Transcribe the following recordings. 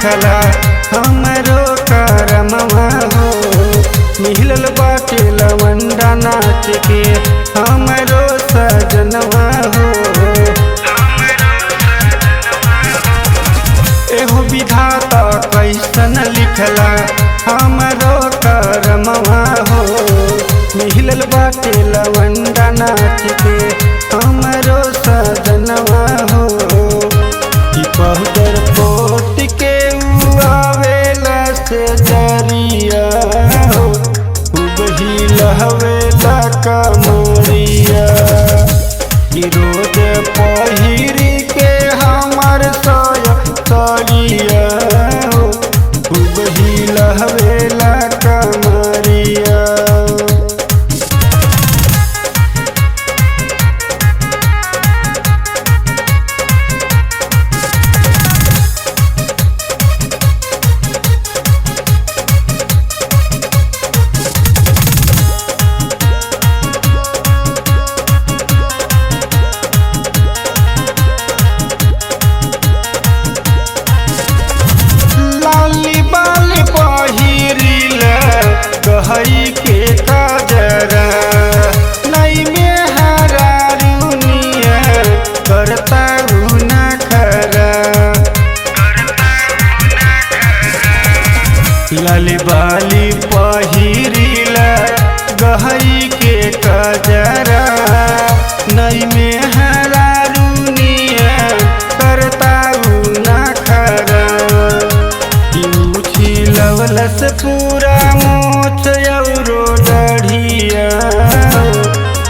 लिखला हमरो करमवा हो। मिलल बाटे लवंडा नाच के हमरो सजनवा हो। एहो विधाता कैसन लिखला हमरो करमवा हो। मिलल बाटे लवंडा नाच के हमरो सजनवा हो। पहुदर पोत के आवेला से जरिया हो। खूब ही लहवेला कमरिया कि रोज पहिरी के हमर साड़िया हो। खूब ही लहवेला कमरिया। हई के काजरा नई में हरा रुनिया करता न खरा। लाली बाली पहिरीला गहई के काजरा नई में हरा रुनिया करता न खरा। लवलस पूरा औरो डढ़िया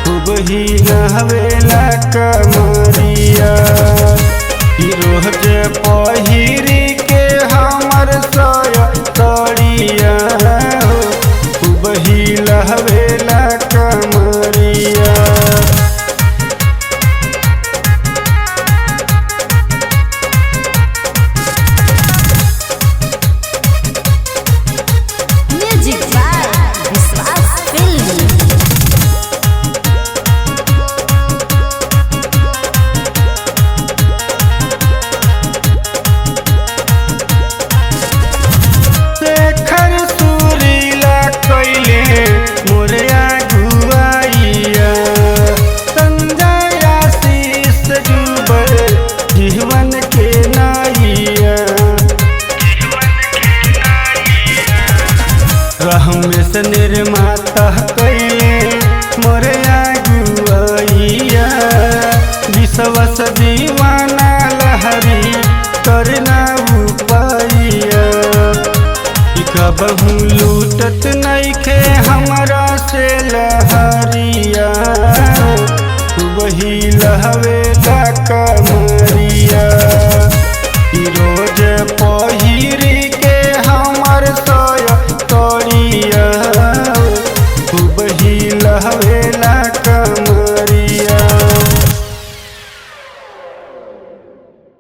खूब ही नहवेला कमरिया। रोज पहिरी के हमर साड़िया हो। खूब ही लहवेला कमरिया। जीवन के नाइया रहम से निर्माता कैले मोरे आगुआइया। विश्वास दीवाना लहरी करना उपाइया। कबहू लूटत नइखे हमरा से लहरिया। वही लहवेला कमरिया रोज पहिरी